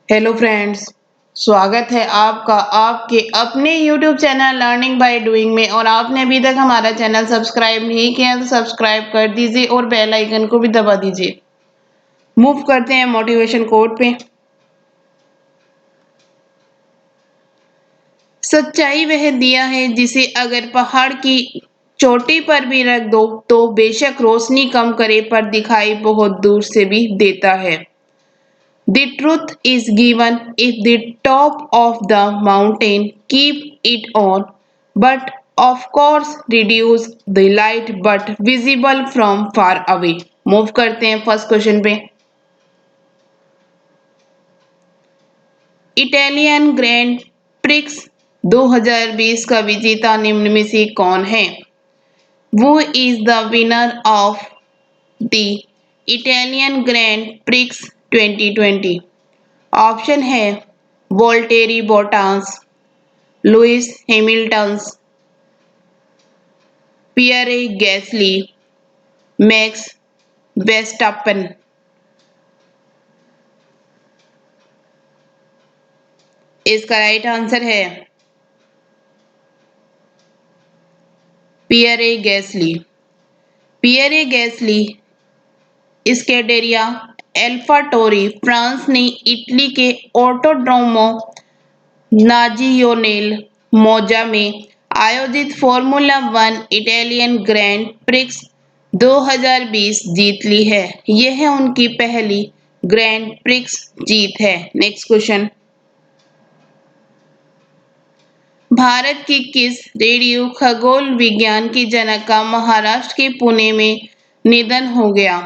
Hello friends, स्वागत है आपका आपके अपने YouTube channel learning by doing में। और आपने अभी तक हमारा चैनल सब्सक्राइब नहीं किया तो सब्सक्राइब कर दीजिए और बेल आइकन को भी दबा दीजिए। मूव करते हैं मोटिवेशन कोट पे। सच्चाई वह दिया है जिसे अगर पहाड़ की चोटी पर भी रख दो तो बेशक रोशनी कम करे पर दिखाई बहुत दूर से भी देता है। The truth is given if the top of the mountain keep it on, but of course reduce the light but visible from far away. Move करते हैं फर्स्ट क्वेश्चन पे। इटालियन ग्रैंड प्रिक्स 2020 का विजेता निम्न में से कौन है? Who is the winner of the Italian Grand Prix 2020? Option है Valtteri Bottas, Lewis Hamiltons, Pierre Gasly, Max Verstappen. इसका राइट आंसर है Pierre Gasly. Pierre Gasly Scuderia AlphaTauri France ने इटली के ऑटोड्रोमो नाजियोनेल मोजा में आयोजित Formula One Italian Grand Prix 2020 जीत ली है। यह उनकी पहली ग्रैंड प्रिक्स जीत है। Next question. भारत की किस रेडियो खगोल विज्ञान के जनक का महाराष्ट्र के पुणे में निधन हो गया?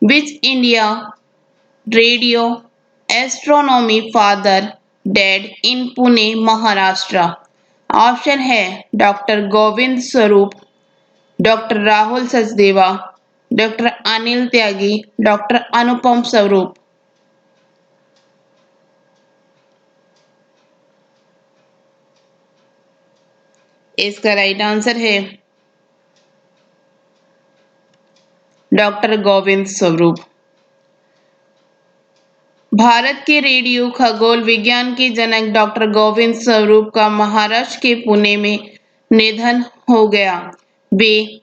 Which India radio astronomy father dead in Pune Maharashtra? Option है doctor Govind Swarup, doctor Rahul Sachdeva, doctor Anil त्यागी, डॉक्टर अनुपम स्वरूप। इसका राइट आंसर है डॉक्टर गोविंद स्वरूप। भारत के रेडियो खगोल विज्ञान के जनक डॉक्टर गोविंद स्वरूप का महाराष्ट्र के पुणे में निधन हो गया। वे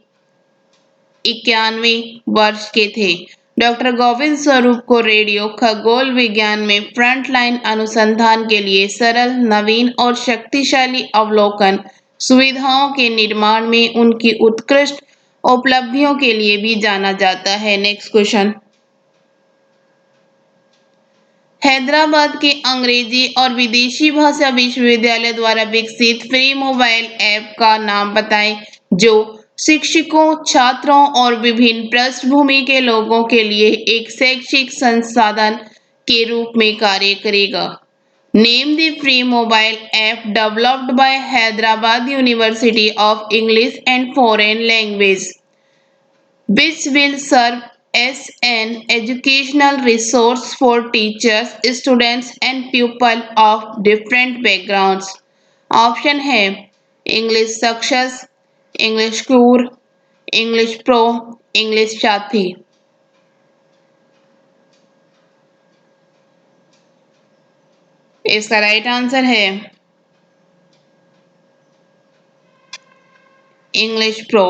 91 वर्ष के थे। डॉक्टर गोविंद स्वरूप को रेडियो खगोल विज्ञान में फ्रंटलाइन अनुसंधान के लिए सरल, नवीन और शक्तिशाली अवलोकन सुविधाओं के निर्माण में उनकी उत्कृष्ट उपलब्धियों के लिए भी जाना जाता है। Next question. हैदराबाद के अंग्रेजी और विदेशी भाषा विश्वविद्यालय द्वारा विकसित फ्री मोबाइल ऐप का नाम बताएं जो शिक्षकों, छात्रों और विभिन्न पृष्ठभूमि के लोगों के लिए एक शैक्षिक संसाधन के रूप में कार्य करेगा। Name the free mobile app developed by Hyderabad university of English and foreign language which will serve as an educational resource for teachers, students and people of different backgrounds. Option है English Success, English Cure, English Pro, English Saathi. इसका right answer है English Pro.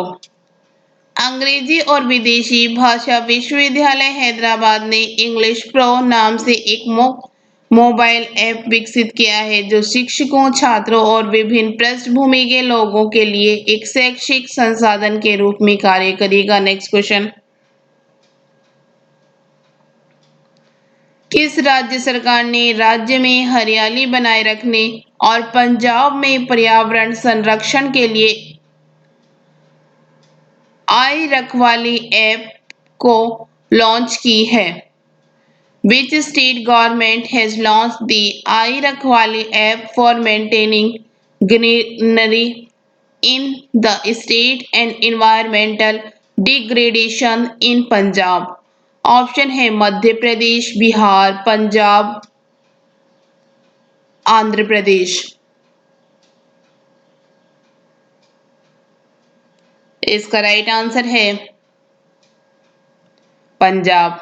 अंग्रेजी और विदेशी भाषा विश्वविद्यालय हैदराबाद ने English pro नाम से एक मोबाइल ऐप विकसित किया है जो शिक्षकों, छात्रों और विभिन्न पृष्ठभूमि के लोगों के लिए एक शैक्षिक संसाधन के रूप में कार्य करेगा। Next question. किस राज्य सरकार ने राज्य में हरियाली बनाए रखने और पंजाब में पर्यावरण संरक्षण के लिए आई रखवाली ऐप को लॉन्च की है? Which state government has launched the आई रखवाली app for maintaining greenery in the state and environmental degradation in Punjab? Option है मध्य प्रदेश, बिहार, पंजाब, आंध्र प्रदेश। इसका राइट आंसर है पंजाब।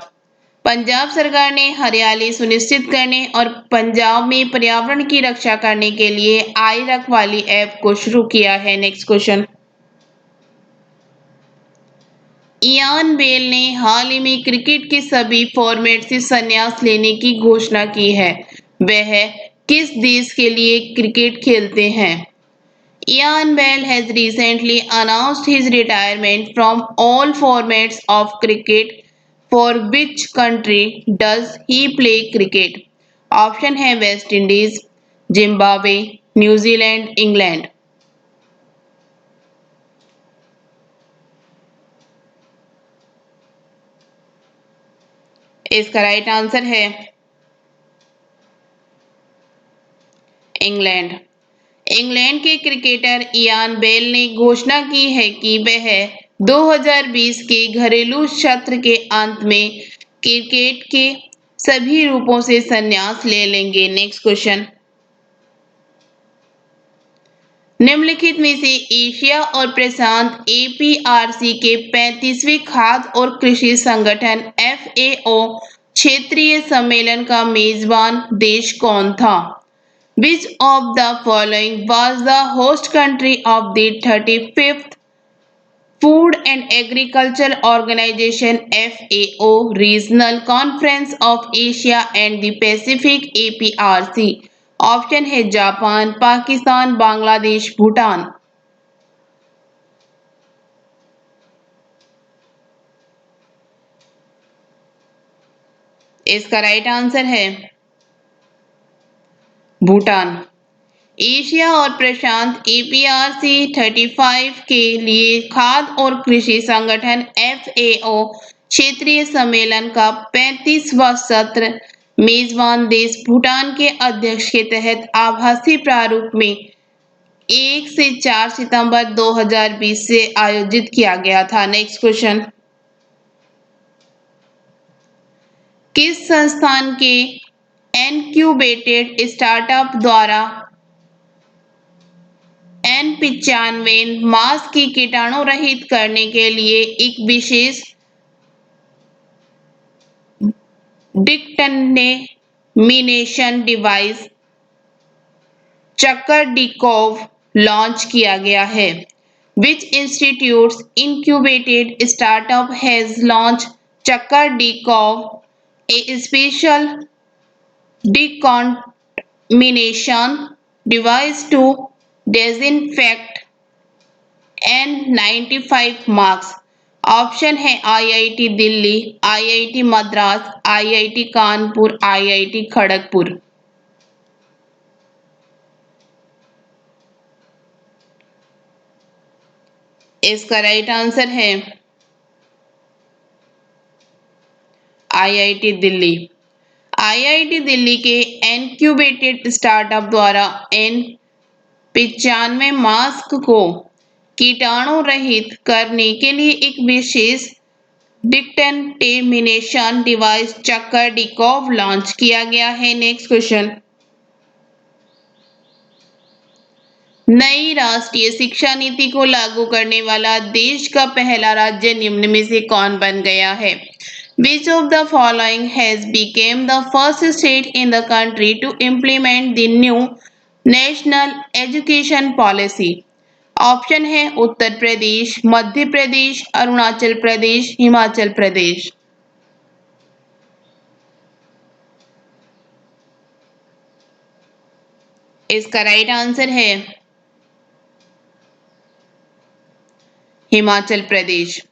पंजाब सरकार ने हरियाली सुनिश्चित करने और पंजाब में पर्यावरण की रक्षा करने के लिए आई रखवाली ऐप को शुरू किया है। Next question. इयान बेल ने हाल ही में क्रिकेट के सभी फॉर्मेट से संन्यास लेने की घोषणा की है। वह किस देश के लिए क्रिकेट खेलते हैं? Ian Bell has recently announced his retirement from all formats of cricket. For which country does he play cricket? Option है West Indies, Zimbabwe, New Zealand, England. इसका राइट आंसर है इंग्लैंड। इंग्लैंड के क्रिकेटर इयान बेल ने घोषणा की है कि वह 2020 के घरेलू सत्र के अंत में क्रिकेट के सभी रूपों से संन्यास ले लेंगे। Next question. निम्नलिखित में से एशिया और प्रशांत एपीआरसी के 35वें खाद्य और कृषि संगठन एफएओ क्षेत्रीय सम्मेलन का मेजबान देश कौन था? Which of the following was the host country of the 35th Food and Agriculture Organization FAO Regional Conference of Asia and the Pacific APRC? Option है जापान, पाकिस्तान, बांग्लादेश, भूटान। इसका राइट आंसर है भूटान। एशिया और प्रशांत एपीआरसी 35 के लिए खाद्य और कृषि संगठन एफएओ क्षेत्रीय सम्मेलन का 35वां सत्र मेजबान देश भूटान के अध्यक्ष के तहत आभासी प्रारूप में 1 से 4 सितंबर 2020 से आयोजित किया गया था। Next question. किस संस्थान के इनक्यूबेटेड स्टार्टअप द्वारा N95 मास्क की कीटाणु रहित करने के लिए एक विशेष डिकन्टेमिनेशन डिवाइस चक्कर-डी-कॉव लॉन्च किया गया है? Which institute's incubated startup has launched चक्कर-डी-कॉव, a special decontamination device to disinfect N95 mask? Option है IIT Delhi, IIT Madras, IIT Kanpur, IIT Kharagpur. इसका राइट आंसर है आईआईटी दिल्ली। आईआईटी दिल्ली के इनक्यूबेटेड स्टार्टअप द्वारा N95 मास्क को कीटाणु रहित करने के लिए एक विशेष डिकन्टेमिनेशन डिवाइस चक्कर-डी-कॉव लॉन्च किया गया है। Next question. नई राष्ट्रीय शिक्षा नीति को लागू करने वाला देश का पहला राज्य निम्न में से कौन बन गया है? Which of the following has become the first state in the country to implement the new national education policy? Option है उत्तर प्रदेश, मध्य प्रदेश, अरुणाचल प्रदेश, हिमाचल प्रदेश। इसका राइट आंसर है हिमाचल प्रदेश।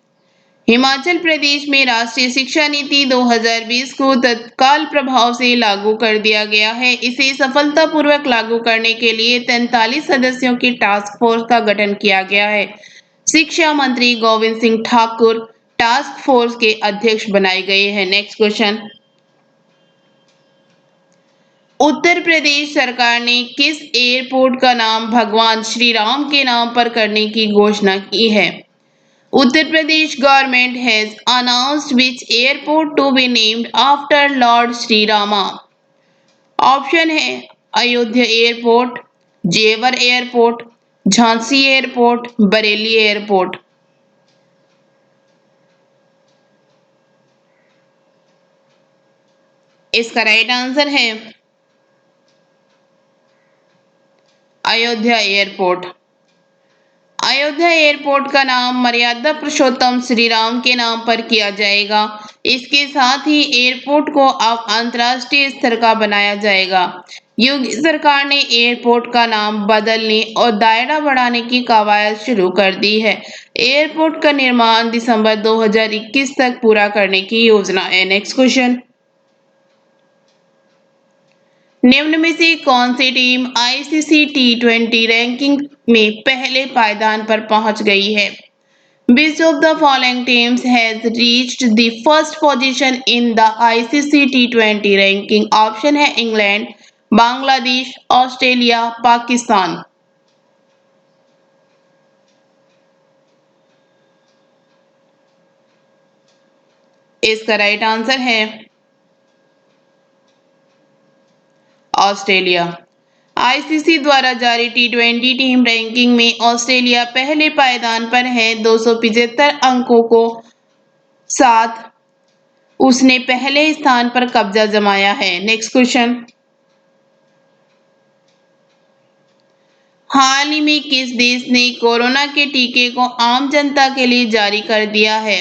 हिमाचल प्रदेश में राष्ट्रीय शिक्षा नीति 2020 को तत्काल प्रभाव से लागू कर दिया गया है। इसे सफलतापूर्वक लागू करने के लिए 43 सदस्यों की टास्क फोर्स का गठन किया गया है। शिक्षा मंत्री गोविंद सिंह ठाकुर टास्क फोर्स के अध्यक्ष बनाए गए हैं। Next question. उत्तर प्रदेश सरकार ने किस एयरपोर्ट का नाम भगवान श्री राम के नाम पर करने की घोषणा की है? Uttar Pradesh government has announced which airport to be named after Lord Sri Rama. Option है अयोध्या एयरपोर्ट, जेवर airport, Jhansi airport, Bareilly airport. इसका राइट आंसर है अयोध्या एयरपोर्ट। अयोध्या एयरपोर्ट का नाम मर्यादा पुरुषोत्तम श्री राम के नाम पर किया जाएगा। इसके साथ ही एयरपोर्ट को अब अंतर्राष्ट्रीय स्तर का बनाया जाएगा। योगी सरकार ने एयरपोर्ट का नाम बदलने और दायरा बढ़ाने की कवायद शुरू कर दी है। एयरपोर्ट का निर्माण दिसंबर 2021 तक पूरा करने की योजना है। नेक्स्ट क्वेश्चन, निम्न में से कौन सी टीम आईसीसी T20 रैंकिंग में पहले पायदान पर पहुंच गई है? Which of the following teams has reached the first position in the ICC T20 ranking? Option है इंग्लैंड, बांग्लादेश, ऑस्ट्रेलिया, पाकिस्तान। इसका राइट आंसर है ऑस्ट्रेलिया। आईसीसी द्वारा जारी T20 टीम रैंकिंग में ऑस्ट्रेलिया पहले पायदान पर है। 275 अंकों को साथ उसने पहले स्थान पर कब्जा जमाया है। नेक्स्ट क्वेश्चन, हाल ही में किस देश ने कोरोना के टीके को आम जनता के लिए जारी कर दिया है?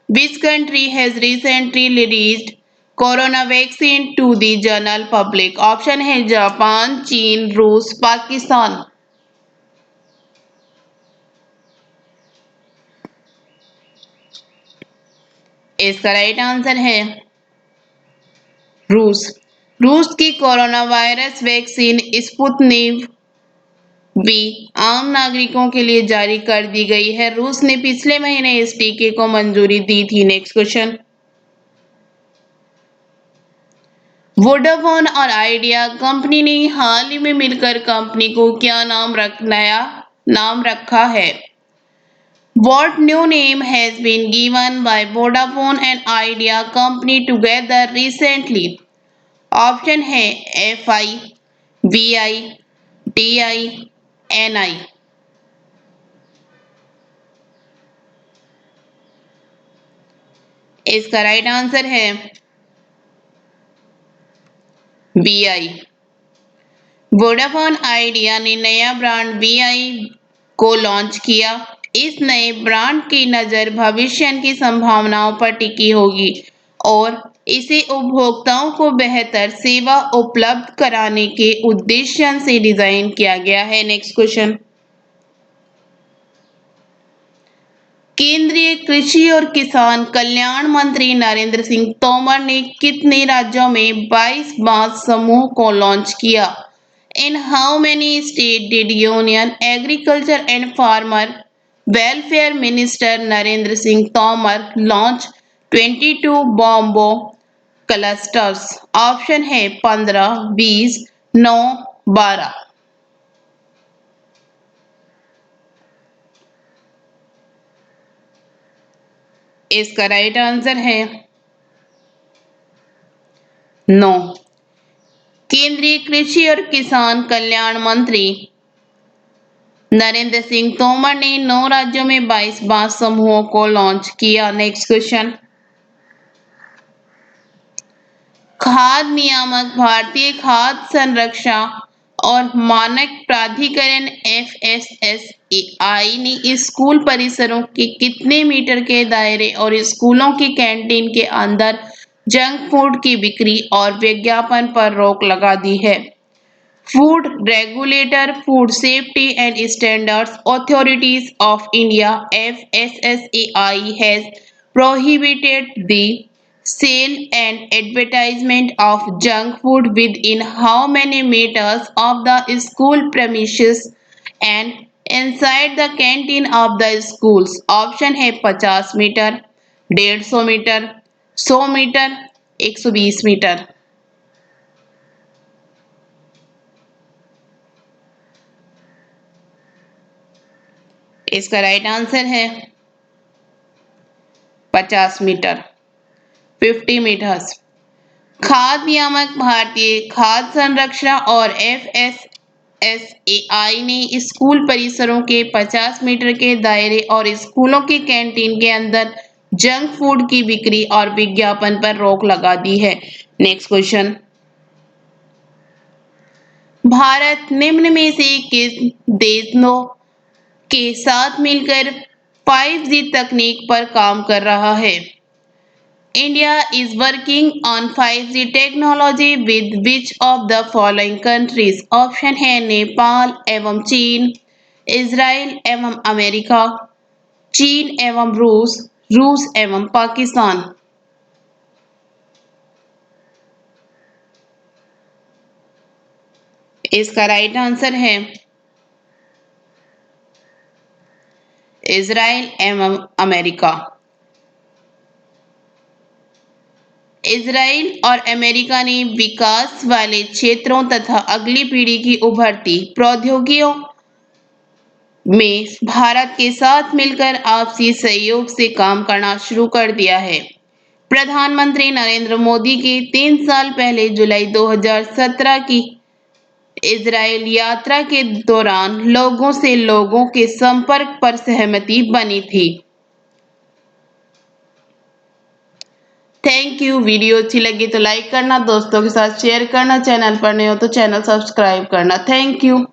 Which country has recently released corona vaccine to the general public? Option है जापान, चीन, रूस, पाकिस्तान। इसका राइट आंसर है रूस। रूस की corona virus vaccine Sputnik V आम नागरिकों के लिए जारी कर दी गई है। रूस ने पिछले महीने इस टीके को मंजूरी दी थी। नेक्स्ट क्वेश्चन, वोडाफोन और आइडिया कंपनी ने हाल ही में मिलकर कंपनी को क्या नया नाम रखा है? What new name has been given by Vodafone and Idea company together recently? Option है FI, VI, DI, NI। इसका राइट आंसर है VI। वोडाफोन आइडिया ने नया ब्रांड VI को लॉन्च किया। इस नए ब्रांड की नज़र भविष्य की संभावनाओं पर टिकी होगी और इसे उपभोक्ताओं को बेहतर सेवा उपलब्ध कराने के उद्देश्य से डिजाइन किया गया है। नेक्स्ट क्वेश्चन, केंद्रीय कृषि और किसान कल्याण मंत्री नरेंद्र सिंह तोमर ने कितने राज्यों में 22 बांस समूह को लॉन्च किया? In how many states did Union Agriculture and Farmer Welfare Minister Narendra Singh Tomar launch 22 bamboo clusters? Option है 15, 20, 9, 12। इसका राइट आंसर है 9। केंद्रीय कृषि और किसान कल्याण मंत्री नरेंद्र सिंह तोमर ने 9 राज्यों में 22 बांस समूहों को लॉन्च किया। नेक्स्ट क्वेश्चन, खाद्य नियामक भारतीय खाद्य संरक्षण और मानक प्राधिकरण FSSAI ने स्कूल परिसरों के कितने मीटर के दायरे और स्कूलों की कैंटीन के अंदर जंक फूड की बिक्री और विज्ञापन पर रोक लगा दी है? Food Regulator, Food Safety and Standards Authorities of India (FSSAI) has prohibited the sale and advertisement of junk food within how many meters of the school premises and inside the canteen of the schools? Option है 50 metre, 150 metre, 100 metre, 120 metre. इसका right answer है 50 metre, 50 metres. खाद्य नियामक भारतीय खाद्य संरक्षण और FSSAI ने स्कूल परिसरों के 50 मीटर के दायरे और स्कूलों की कैंटीन के अंदर जंक फूड की बिक्री और विज्ञापन पर रोक लगा दी है। नेक्स्ट क्वेश्चन, भारत निम्न में से किस देशों के साथ मिलकर 5G तकनीक पर काम कर रहा है? India is working on 5G technology with which of the following countries? Option है नेपाल एवं चीन, इजराइल एवं अमेरिका, चीन एवं रूस, रूस एवं पाकिस्तान। इसका राइट आंसर है इजराइल एवं अमेरिका। इजराइल और अमेरिका ने विकास वाले क्षेत्रों तथा अगली पीढ़ी की उभरती प्रौद्योगिकियों में भारत के साथ मिलकर आपसी सहयोग से काम करना शुरू कर दिया है। प्रधानमंत्री नरेंद्र मोदी के 3 साल पहले जुलाई 2017 की इजराइल यात्रा के दौरान लोगों के संपर्क पर सहमति बनी थी। Thank you. वीडियो अच्छी लगी तो लाइक करना, दोस्तों के साथ शेयर करना, चैनल पर नए हो तो चैनल सब्सक्राइब करना। Thank you.